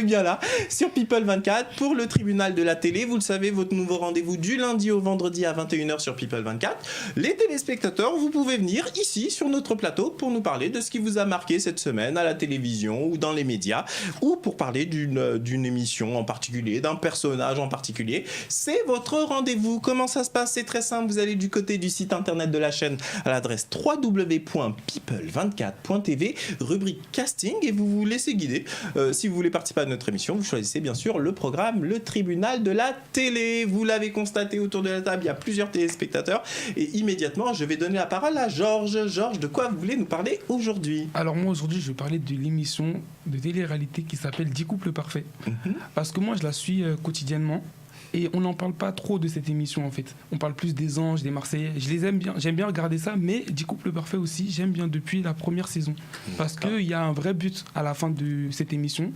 est bien là sur People 24 pour le tribunal de la télé. Vous le savez, votre nouveau rendez-vous du lundi au vendredi à 21h sur People 24. Les téléspectateurs, vous pouvez venir ici sur notre plateau pour nous parler de ce qui vous a marqué cette semaine à la télévision ou dans les médias, ou pour parler d'une émission en particulier, d'un personnage en particulier. C'est votre rendez-vous. Comment ça se passe? C'est très simple. Vous allez du côté du site internet de la chaîne à l'adresse www.people24.tv, rubrique casting, et vous vous laissez guider. Si vous voulez participer à notre émission, vous choisissez bien sûr le programme Le Tribunal de la télé. Vous l'avez constaté autour de la table, il y a plusieurs téléspectateurs, et immédiatement je vais donner la parole à Georges. Georges, de quoi vous voulez nous parler aujourd'hui? Alors moi aujourd'hui je vais parler de l'émission de télé-réalité qui s'appelle 10 couples parfaits. Parce que moi je la suis quotidiennement. Et on n'en parle pas trop de cette émission en fait. On parle plus des Anges, des Marseillais. Je les aime bien, j'aime bien regarder ça, mais 10 couples parfaits aussi, j'aime bien depuis la première saison. Parce qu'il y a un vrai but à la fin de cette émission.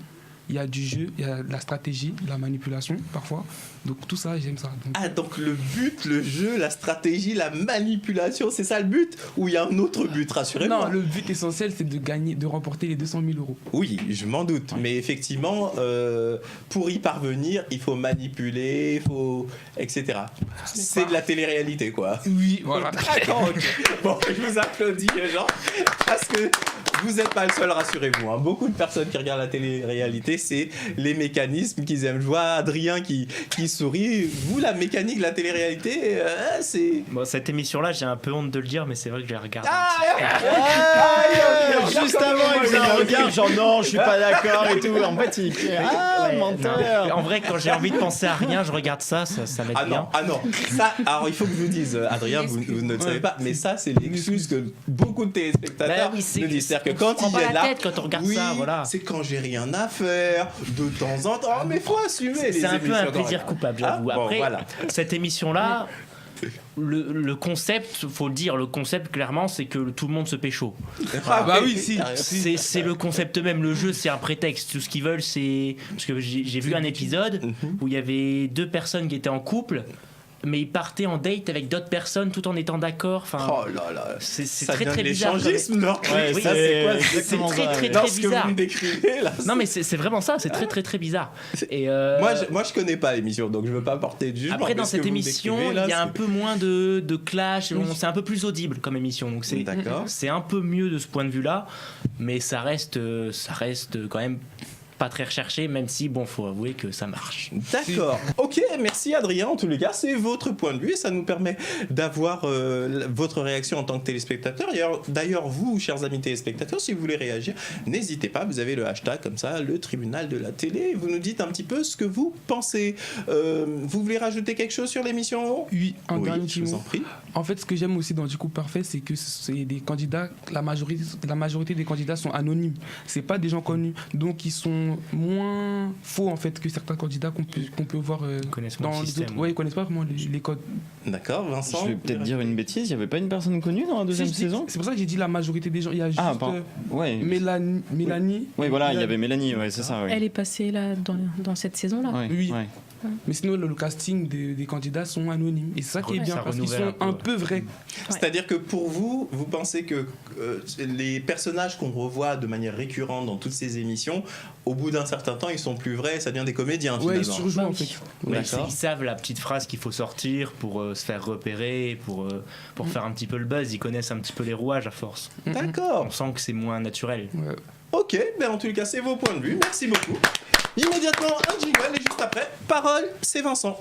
Il y a du jeu, il y a de la stratégie, de la manipulation parfois. Donc tout ça, j'aime ça. Donc le but, le jeu, la stratégie, la manipulation, c'est ça le but? Ou il y a un autre but, rassurez-moi? Non, le but essentiel, c'est de gagner, de remporter les 200 000 euros. Oui, je m'en doute. Ouais. Mais effectivement, pour y parvenir, il faut manipuler, il faut... etc. C'est de la télé-réalité, quoi. Oui, voilà. D'accord, ok. Bon, je vous applaudis, Jean, parce que vous n'êtes pas le seul, rassurez-vous. Hein. Beaucoup de personnes qui regardent la télé-réalité, c'est les mécanismes qu'ils aiment. Je vois Adrien qui sourit. Vous, la mécanique de la télé-réalité, c'est... Bon, cette émission-là, j'ai un peu honte de le dire, mais c'est vrai que je la regarde. Juste avant, il faisait un regard genre non, je suis pas d'accord et tout. En fait, il fait menteur. En vrai, quand j'ai envie de penser à rien, je regarde ça m'aide bien. Non. Ça, alors il faut que je vous dise, Adrien, vous ne le savez pas, mais ça, c'est l'excuse que beaucoup de téléspectateurs nous disent. C'est-à-dire que quand ils viennent là, quand on regarde ça, voilà. C'est quand j'ai rien à faire, de temps en temps. Mais faut assumer. C'est un peu un plaisir coupable, j'avoue. Après, cette émission-là. Le concept, faut le dire, le concept clairement, c'est que tout le monde se pécho. C'est le concept même. Le jeu, c'est un prétexte. Tout ce qu'ils veulent, c'est parce que j'ai vu un épisode où il y avait deux personnes qui étaient en couple, mais ils partaient en date avec d'autres personnes tout en étant d'accord. Enfin, oh là là, c'est très très bizarre. L'échangisme, oui, ça c'est quoi? C'est très bizarre. Ce que vous me décrivez là. Non mais c'est vraiment ça, c'est très bizarre. Et moi je connais pas l'émission, donc je veux pas porter de jugement. Après dans cette émission, il y a un peu moins de clash, c'est un peu plus audible comme émission, donc c'est un peu mieux de ce point de vue-là, mais ça reste quand même pas très recherché, même si, faut avouer que ça marche. D'accord. Ok, merci Adrien. En tous les cas, c'est votre point de vue et ça nous permet d'avoir votre réaction en tant que téléspectateur. D'ailleurs, vous, chers amis téléspectateurs, si vous voulez réagir, n'hésitez pas. Vous avez le hashtag comme ça, le tribunal de la télé. Vous nous dites un petit peu ce que vous pensez. Vous voulez rajouter quelque chose sur l'émission? Oui, un dernier je vous en prie. En fait, ce que j'aime aussi dans Du coup parfait, c'est que c'est des candidats, la majorité des candidats sont anonymes. C'est pas des gens connus, donc ils sont moins faux en fait que certains candidats qu'on peut voir dans les autres. Ouais, ils connaissent pas vraiment les codes. D'accord, Vincent. Je vais peut-être dire une bêtise. Il y avait pas une personne connue dans la deuxième saison. C'est pour ça que j'ai dit la majorité des gens. Il y a juste Mélanie. Oui, voilà, il y avait Mélanie. Ouais, c'est ça. Ouais. Elle est passée là dans cette saison-là. Oui. Ouais. Mais sinon, le casting des candidats sont anonymes. Et c'est ça qui est bien, parce qu'ils sont un peu vrais. C'est-à-dire que pour vous, vous pensez que les personnages qu'on revoit de manière récurrente dans toutes ces émissions, au bout d'un certain temps, ils sont plus vrais, ça devient des comédiens finalement. Ouais, ils surjouent en fait. Ils savent la petite phrase qu'il faut sortir pour se faire repérer, pour faire un petit peu le buzz. Ils connaissent un petit peu les rouages à force. D'accord. On sent que c'est moins naturel. Ouais. Ok, en tout cas, c'est vos points de vue. Merci beaucoup. Immédiatement, un jingle et juste après, parole, c'est Vincent.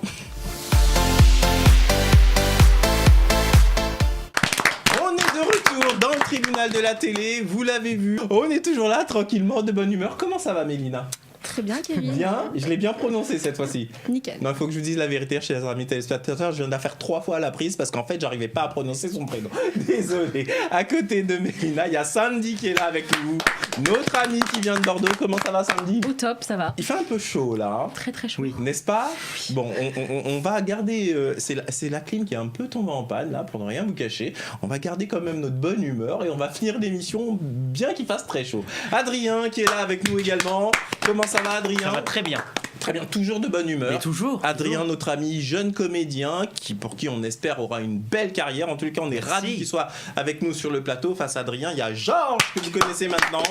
On est de retour dans le tribunal de la télé, vous l'avez vu. On est toujours là, tranquillement, de bonne humeur. Comment ça va, Mélina? Très bien, Kevin. Bien, je l'ai bien prononcé cette fois-ci. Nickel. Non, il faut que je vous dise la vérité, chers amis téléspectateurs. Je viens de la faire 3 fois à la prise parce qu'en fait, j'arrivais pas à prononcer son prénom. Désolé. À côté de Mélina, il y a Sandy qui est là avec nous. Notre amie qui vient de Bordeaux. Comment ça va, Sandy? Au top, ça va. Il fait un peu chaud là. Très très chaud. Oui. N'est-ce pas? Bon, on va garder. C'est la clim qui est un peu tombée en panne là, pour ne rien vous cacher. On va garder quand même notre bonne humeur et on va finir l'émission bien qu'il fasse très chaud. Adrien qui est là avec nous également. Comment ça va, Adrien? Ça va très bien. Très bien, toujours de bonne humeur. Mais toujours. Adrien, notre ami jeune comédien, pour qui on espère aura une belle carrière. En tout cas, on est ravis qu'il soit avec nous sur le plateau. Face à Adrien, il y a Georges, que vous connaissez maintenant.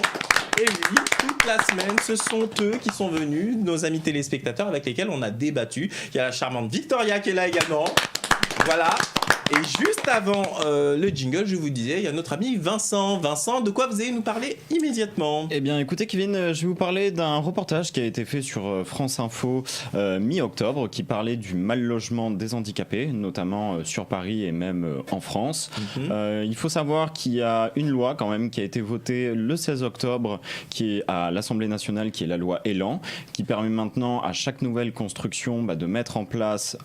Et oui, toute la semaine, ce sont eux qui sont venus, nos amis téléspectateurs avec lesquels on a débattu. Il y a la charmante Victoria qui est là également. Voilà. Et juste avant le jingle, je vous disais, il y a notre ami Vincent. Vincent, de quoi vous allez nous parler immédiatement ? Eh bien, écoutez, Kevin, je vais vous parler d'un reportage qui a été fait sur France Info mi-octobre, qui parlait du mal logement des handicapés, notamment sur Paris et même en France. Il faut savoir qu'il y a une loi quand même qui a été votée le 16 octobre, qui est à l'Assemblée nationale, qui est la loi Elan, qui permet maintenant à chaque nouvelle construction de mettre en place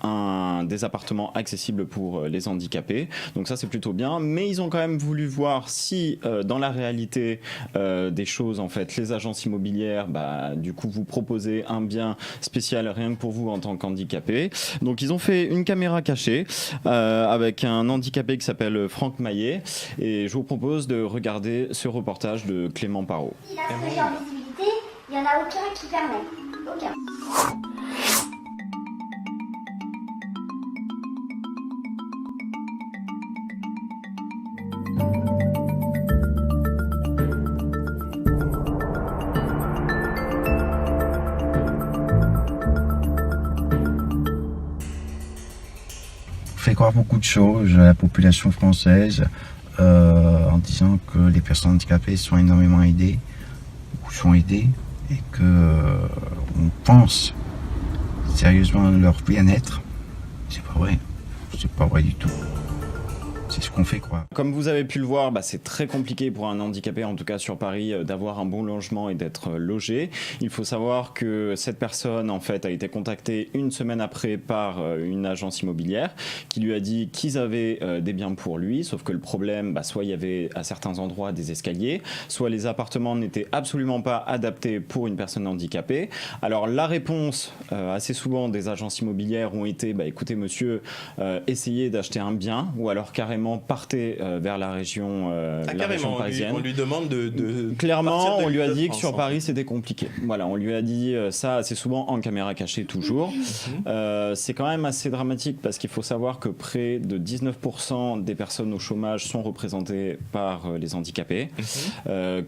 des appartements accessibles pour les handicapés. Donc ça, c'est plutôt bien. Mais ils ont quand même voulu voir si, dans la réalité des choses, en fait, les agences immobilières, du coup, vous proposez un bien spécial rien que pour vous en tant qu'handicapé. Donc, ils ont fait une caméra cachée avec un handicapé qui s'appelle Franck Maillet. Et je vous propose de regarder ce reportage de Clément Parot. Il a ce genre de visibilité, il n'y en a aucun qui permet. Aucun. Fait croire beaucoup de choses à la population française en disant que les personnes handicapées sont énormément aidées ou sont aidées et que on pense sérieusement à leur bien-être. C'est pas vrai du tout. C'est ce qu'on fait croire. Comme vous avez pu le voir, c'est très compliqué pour un handicapé, en tout cas sur Paris, d'avoir un bon logement et d'être logé. Il faut savoir que cette personne, en fait, a été contactée une semaine après par une agence immobilière qui lui a dit qu'ils avaient des biens pour lui, sauf que le problème, soit il y avait à certains endroits des escaliers, soit les appartements n'étaient absolument pas adaptés pour une personne handicapée. Alors la réponse, assez souvent des agences immobilières ont été, écoutez monsieur, essayez d'acheter un bien, ou alors carrément partez vers la région parisienne. On lui demande de clairement, on lui a dit que sur France, Paris c'était compliqué. Voilà, on lui a dit ça assez souvent en caméra cachée toujours. C'est quand même assez dramatique parce qu'il faut savoir que près de 19% des personnes au chômage sont représentées par les handicapés,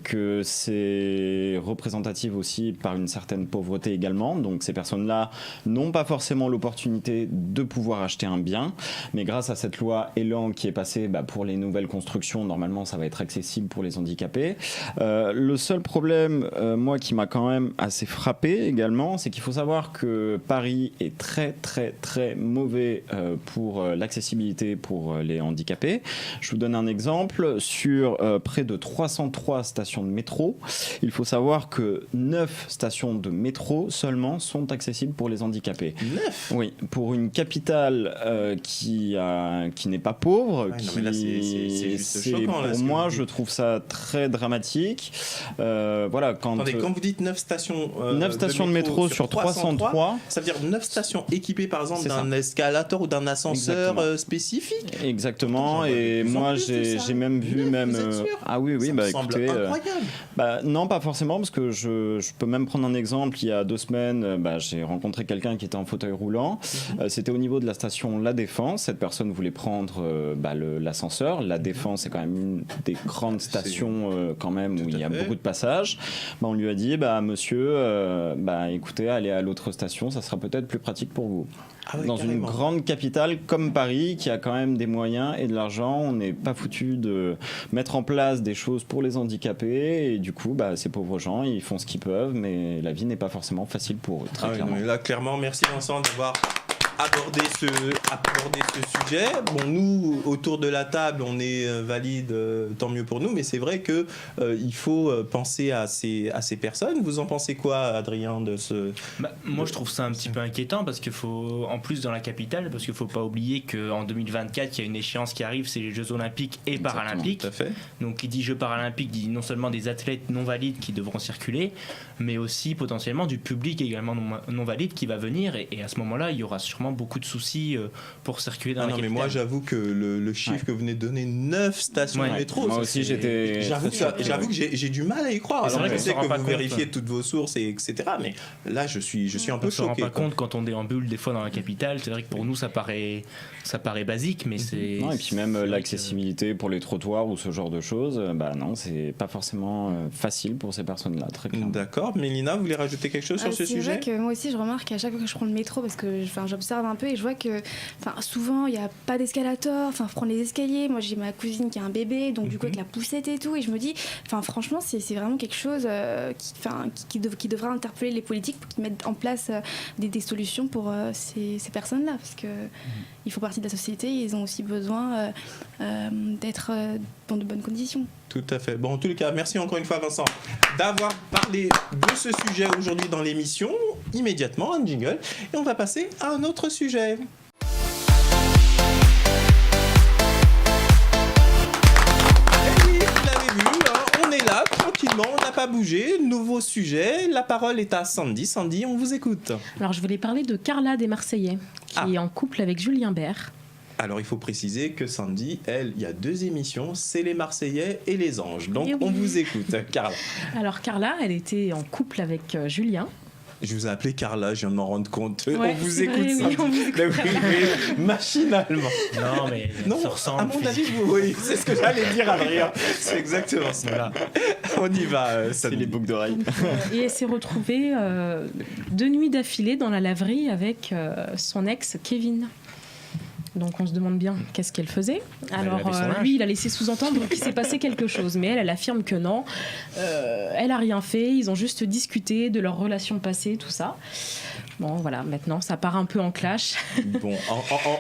que c'est représentatif aussi par une certaine pauvreté également. Donc ces personnes-là n'ont pas forcément l'opportunité de pouvoir acheter un bien, mais grâce à cette loi Elan qui est passée pour les nouvelles constructions, normalement ça va être accessible pour les handicapés. Le seul problème, moi, qui m'a quand même assez frappé également, c'est qu'il faut savoir que Paris est très très très mauvais pour l'accessibilité pour les handicapés. Je vous donne un exemple. Sur près de 303 stations de métro, il faut savoir que 9 stations de métro seulement sont accessibles pour les handicapés. 9 ? Oui, pour une capitale qui n'est pas pauvre, mais là, c'est juste choquant. Pour moi, je trouve ça très dramatique. Voilà, Attendez, quand vous dites 9 stations, 9 stations de métro sur 303, ça veut dire 9 stations équipées par exemple d'un escalator ou d'un ascenseur spécifique. Exactement. Et moi, j'ai même vu ah oui, ça me semble écoutez, incroyable. Non, pas forcément, parce que je peux même prendre un exemple. Il y a 2 semaines, j'ai rencontré quelqu'un qui était en fauteuil roulant. C'était au niveau de la station La Défense. Cette personne voulait prendre l'ascenseur. La Défense est quand même une des grandes stations quand même où il y a beaucoup de passages. On lui a dit, monsieur, écoutez, allez à l'autre station, ça sera peut-être plus pratique pour vous. Dans carrément. Une grande capitale comme Paris, qui a quand même des moyens et de l'argent, on n'est pas foutu de mettre en place des choses pour les handicapés. Et du coup, ces pauvres gens, ils font ce qu'ils peuvent, mais la vie n'est pas forcément facile pour eux, très clairement. Là, clairement, merci Vincent d'avoir aborder ce sujet. Bon, nous, autour de la table, on est valide, tant mieux pour nous, mais c'est vrai que il faut penser à ces personnes. Vous en pensez quoi, Adrien, de ce... Moi, je trouve ça un petit peu inquiétant, parce qu'il faut, en plus dans la capitale, parce qu'il ne faut pas oublier qu'en 2024, il y a une échéance qui arrive, c'est les Jeux Olympiques et Paralympiques. Tout à fait. Donc, qui dit Jeux Paralympiques, dit non seulement des athlètes non valides qui devront circuler, mais aussi potentiellement du public également non valide qui va venir, et à ce moment-là, il y aura sûrement vraiment beaucoup de soucis pour circuler dans la capitale. Mais moi j'avoue que le chiffre que vous venez de donner, 9 stations de métro, moi aussi j'étais... J'avoue que j'ai du mal à y croire. Alors je sais que vous vérifiez toutes vos sources, etc. Mais là je suis un peu choqué. On ne se rend pas compte quand on déambule des fois dans la capitale. C'est vrai que pour nous ça paraît basique, mais c'est... Non, et puis même l'accessibilité pour les trottoirs ou ce genre de choses, non, c'est pas forcément facile pour ces personnes-là, très clairement. D'accord. Mélina, vous voulez rajouter quelque chose sur ce sujet ? C'est vrai que moi aussi je remarque à chaque fois que je prends le métro, parce que j'observe un peu et je vois que souvent il n'y a pas d'escalator, prendre les escaliers. Moi j'ai ma cousine qui a un bébé, donc du coup avec la poussette et tout, et je me dis, franchement c'est vraiment quelque chose qui devrait interpeller les politiques pour qu'ils mettent en place des solutions pour ces personnes-là, parce que ils font partie de la société, ils ont aussi besoin d'être dans de bonnes conditions. Tout à fait. Bon, en tous les cas, merci encore une fois, Vincent, d'avoir parlé de ce sujet aujourd'hui dans l'émission. Immédiatement, un jingle, et on va passer à un autre sujet. Tranquillement, on n'a pas bougé. Nouveau sujet. La parole est à Sandy. Sandy, on vous écoute. Alors, je voulais parler de Carla des Marseillais, qui est en couple avec Julien Bert. Alors, il faut préciser que Sandy, elle, il y a 2 émissions, c'est les Marseillais et les Anges. Donc, on vous écoute, Carla. Alors, Carla, elle était en couple avec Julien. Je vous ai appelé Carla, je viens de m'en rendre compte. Ouais, on vous écoute, Sandy. Oui, machinalement. Non, mais ça ressemble. À mon avis, oui, c'est ce que j'allais dire, Adrien. C'est exactement ça. Voilà. On y va, c'est les boucles d'oreilles. Et elle s'est retrouvée 2 nuits d'affilée dans la laverie avec son ex, Kevin. Donc on se demande bien qu'est-ce qu'elle faisait. Alors lui, il a laissé sous-entendre qu'il s'est passé quelque chose, mais elle affirme que non. Elle a rien fait, ils ont juste discuté de leur relation passée, tout ça. Bon, voilà, maintenant, ça part un peu en clash. Bon,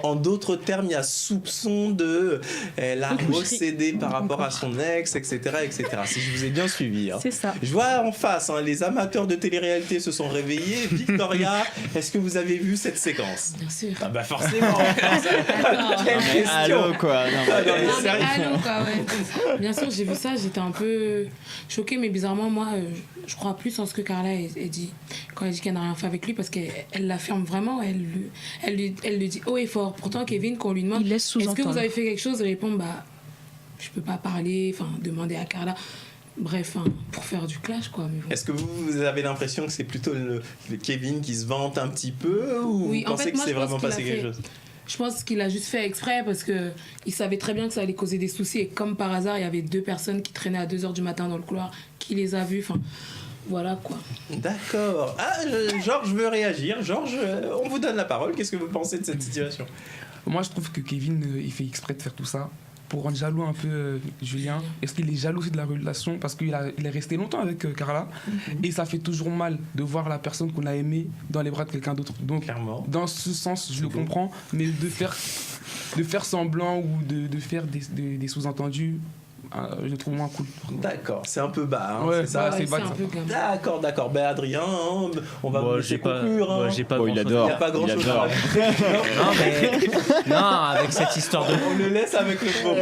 en d'autres termes, il y a soupçon de... Elle a recédé par rapport à son ex, etc., etc. Si je vous ai bien suivi. Hein. C'est ça. Je vois en face, les amateurs de télé-réalité se sont réveillés. Victoria, est-ce que vous avez vu cette séquence ? Bien sûr. Ah bah forcément. Quelle question. Allô, quoi. Allô, quoi, ouais. Bien sûr, j'ai vu ça, j'étais un peu choquée, mais bizarrement, moi, je crois plus en ce que Carla a dit. Quand elle dit qu'elle n'a rien fait avec lui, parce qu'elle l'affirme vraiment, elle le dit haut et fort. Pourtant, Kevin, quand on lui demande est-ce que vous avez fait quelque chose, il répond je peux pas parler, demander à Carla. Bref, pour faire du clash, quoi. Mais bon. Est-ce que vous avez l'impression que c'est plutôt le Kevin qui se vante un petit peu, ou oui, vous pensez que c'est vraiment passé quelque chose ? Je pense qu'il a juste fait exprès parce qu'il savait très bien que ça allait causer des soucis, et comme par hasard, il y avait 2 personnes qui traînaient à 2h du matin dans le couloir, qui les a vus, voilà quoi. D'accord. Georges veut réagir. Georges, on vous donne la parole. Qu'est-ce que vous pensez de cette situation ? Moi, je trouve que Kevin, il fait exprès de faire tout ça pour rendre jaloux un peu Julien. Est-ce qu'il est jaloux aussi de la relation parce qu'il est resté longtemps avec Carla, et ça fait toujours mal de voir la personne qu'on a aimée dans les bras de quelqu'un d'autre. Donc, clairement, dans ce sens, je le comprends, mais de faire semblant ou de faire des sous-entendus, je le trouve moins cool. D'accord, c'est un peu bas, ouais, c'est ça. C'est bas. D'accord. Ben Adrien, on va vous laisser conclure. Il adore. Il n'y a pas grand-chose à non, avec cette histoire de... On le laisse avec le fond.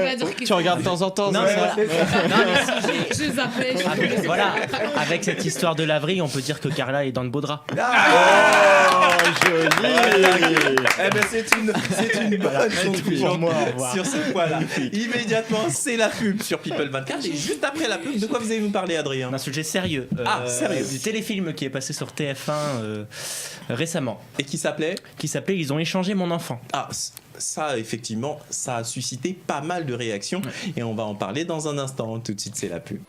Tu regardes de temps en temps. Non, Je zappais. Voilà, avec cette histoire de laverie, on peut dire que Carla est dans de beaux draps. Joli. Eh ben c'est une bonne conclusion sur ce point-là. Immédiatement, c'est la pub sur People 24, et juste après la pub, de quoi vous allez nous parler, Adrien ? Un sujet sérieux. Sérieux. Du téléfilm qui est passé sur TF1 récemment. Et qui s'appelait ? Ils ont échangé mon enfant. Ah, ça, effectivement, ça a suscité pas mal de réactions, et on va en parler dans un instant. Tout de suite, c'est la pub.